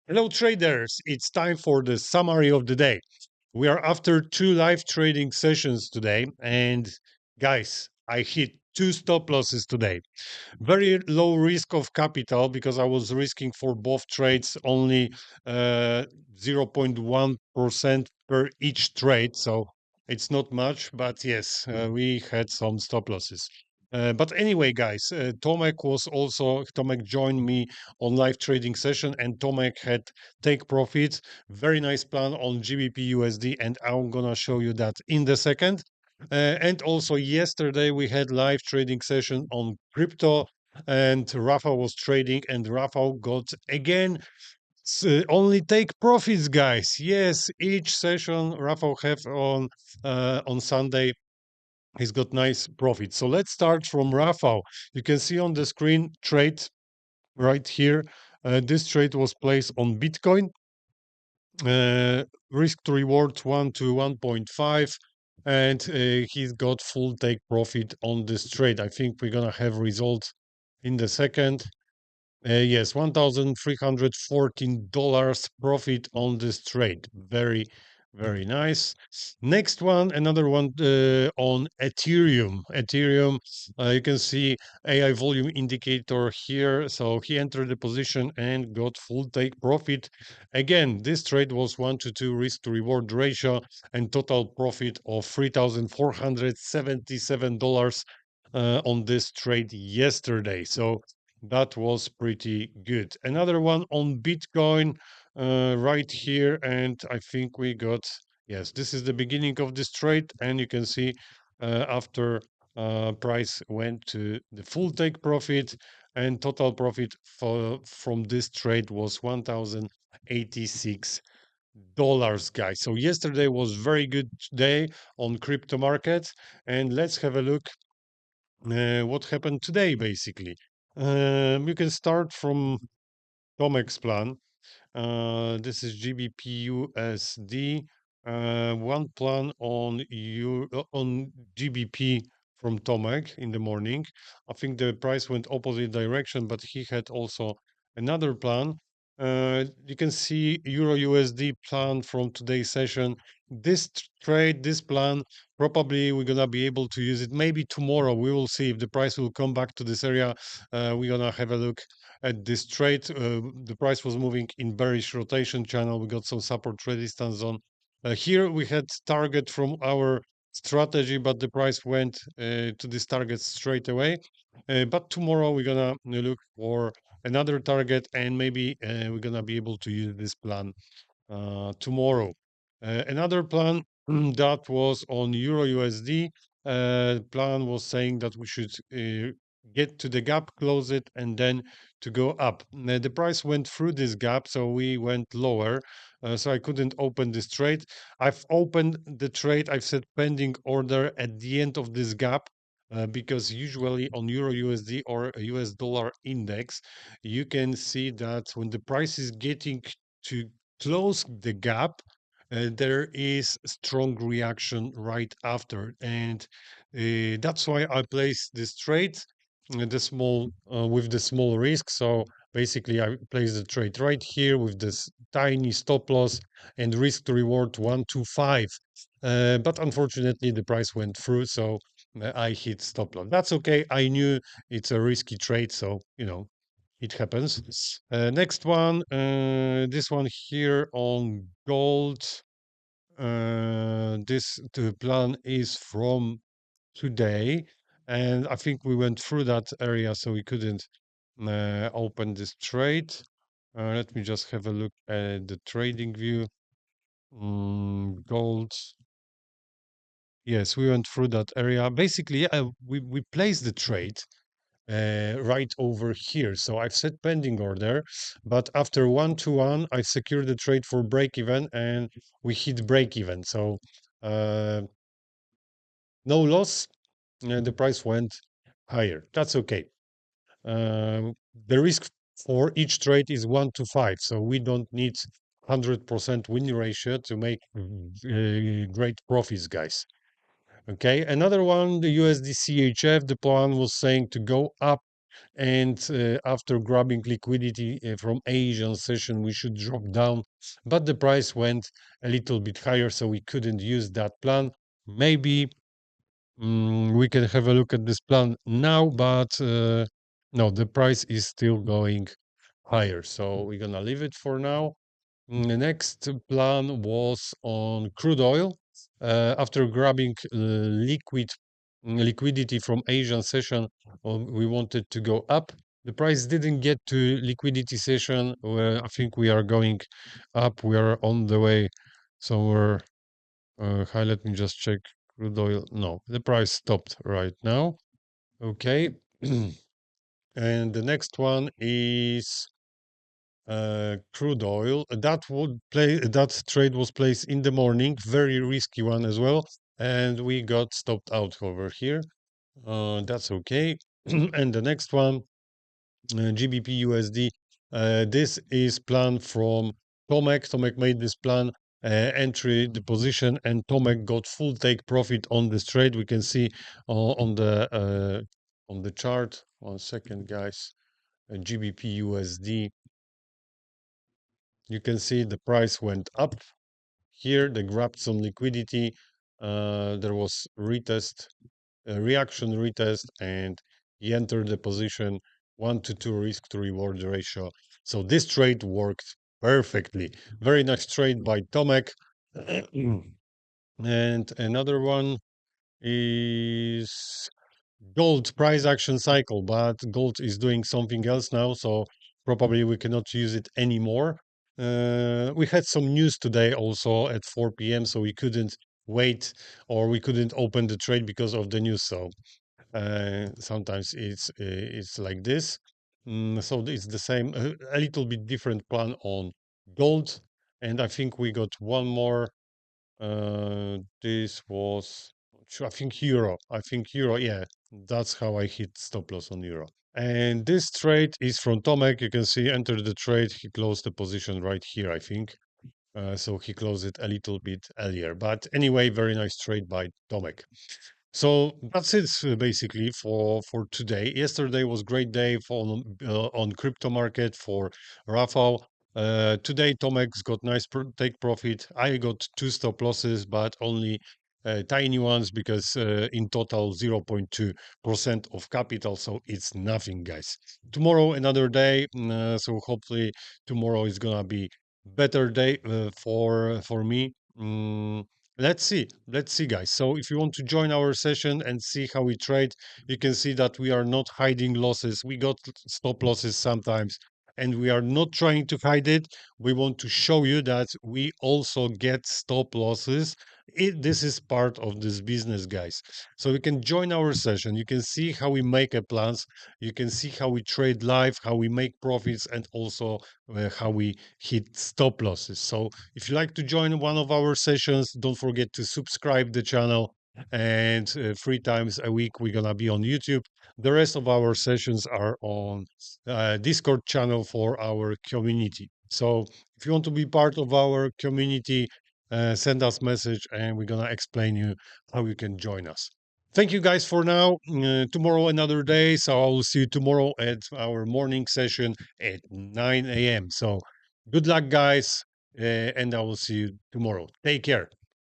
Hello traders, it's time for the summary of the day. We are after 2 live trading sessions today, and guys, I hit 2 stop losses today. Very low risk of capital because I was risking for both trades only 0.1% per each trade. So it's not much, but yes, we had some stop losses. But anyway, guys, Tomek joined me on live trading session, and Tomek had take profits. Very nice plan on GBP USD, and I'm gonna show you that in the second. And also yesterday we had live trading session on crypto, and Rafa was trading, and Rafa got again only take profits, guys. Yes, each session Rafa have on Sunday. He's got nice profit. So let's start from Rafa. You can see on the screen trade right here. This trade was placed on Bitcoin. Risk to reward 1 to 1.5, and he's got full take profit on this trade. I think we're gonna have results in the second. Yes, $1,314 profit on this trade. Very, very nice. Next one, another one on Ethereum. Ethereum, you can see AI volume indicator here. So he entered the position and got full take profit. Again, this trade was 1 to 2 risk to reward ratio and total profit of $3,477 on this trade yesterday. So that was pretty good. Another one on Bitcoin right here. And I think we got, yes, this is the beginning of this trade. And you can see after price went to the full take profit, and total profit from this trade was $1,086, guys. So yesterday was very good day on crypto market. And let's have a look what happened today, basically. You can start from Tomek's plan. This is GBP USD. One plan on GBP from Tomek in the morning. I think the price went opposite direction, but he had also another plan. You can see Euro USD plan from today's session. This trade, this plan, probably we're gonna be able to use it. Maybe tomorrow we will see if the price will come back to this area. We're gonna have a look at this trade. The price was moving in bearish rotation channel. We got some support resistance zone. Here we had target from our strategy, but the price went to this target straight away. But tomorrow we're gonna look for another target, and maybe we're gonna be able to use this plan tomorrow. Another plan that was on Euro USD. Plan was saying that we should get to the gap, close it, and then to go up. The price went through this gap, so we went lower. So I couldn't open this trade. I've opened the trade. I've set pending order at the end of this gap. Because usually on Euro USD or a US dollar index, you can see that when the price is getting to close the gap, there is strong reaction right after, and that's why I place this trade, the small with the small risk. So basically, I place the trade right here with this tiny stop loss and risk to reward 125. But unfortunately, the price went through, so I hit stop loss. That's okay. I knew it's a risky trade, so it happens. Next one, this one here on gold. The plan is from today, and I think we went through that area, so we couldn't open this trade. Let me just have a look at the trading view. Gold. Yes, we went through that area. Basically, we placed the trade right over here. So I've set pending order, but after 1 to 1, I secured the trade for break even, and we hit break even. So no loss. The price went higher. That's okay. The risk for each trade is 1 to 5, so we don't need 100% win ratio to make great profits, guys. Okay, another one, the USD CHF. The plan was saying to go up And after grabbing liquidity from Asian session, we should drop down, but the price went a little bit higher, so we couldn't use that plan. Maybe we can have a look at this plan now, but no, the price is still going higher, so we're gonna leave it for now. The next plan was on crude oil. After grabbing liquidity from Asian session, we wanted to go up. The price didn't get to liquidity session. Where I think we are going up. We are on the way somewhere. Hi, let me just check crude oil. No, the price stopped right now. Okay. And the next one is crude oil. That trade was placed in the morning, very risky one as well, and we got stopped out over here. That's okay. And the next one, GBP USD. This is plan from Tomek. Tomek made this plan, entry the position, and Tomek got full take profit on this trade. We can see on the chart. 1 second, guys. GBP USD. You can see the price went up. Here they grabbed some liquidity. There was retest, reaction retest, and he entered the position 1-to-2 risk to reward ratio. So this trade worked perfectly. Very nice trade by Tomek. And another one is gold price action cycle, but gold is doing something else now, so probably we cannot use it anymore. We had some news today also at 4 p.m., so we couldn't wait, or we couldn't open the trade because of the news. So sometimes it's like this. So it's the same, a little bit different plan on gold, and I think we got one more. This was, I think euro. I think euro. Yeah, that's how I hit stop loss on euro. And this trade is from Tomek. You can see enter the trade. He closed the position right here, I think. So he closed it a little bit earlier. But anyway, very nice trade by Tomek. So that's it basically for today. Yesterday was great day for on crypto market for Rafał. Today Tomek's got nice take profit. I got 2 stop losses, but only tiny ones because in total 0.2% of capital, so it's nothing, guys. Tomorrow another day, so hopefully tomorrow is gonna be better day for me. Let's see, guys. So if you want to join our session and see how we trade, you can see that we are not hiding losses. We got stop losses sometimes, and we are not trying to hide it. We want to show you that we also get stop losses. This is part of this business, guys. So you can join our session. You can see how we make a plans. You can see how we trade live, how we make profits, and also how we hit stop losses. So if you like to join one of our sessions, don't forget to subscribe the channel. And 3 times a week we're gonna be on YouTube. The rest of our sessions are on Discord channel for our community. So if you want to be part of our community, send us message and we're gonna explain you how you can join us. Thank you guys for now. Tomorrow another day, so I will see you tomorrow at our morning session at 9 a.m. So good luck, guys, and I will see you tomorrow. Take care.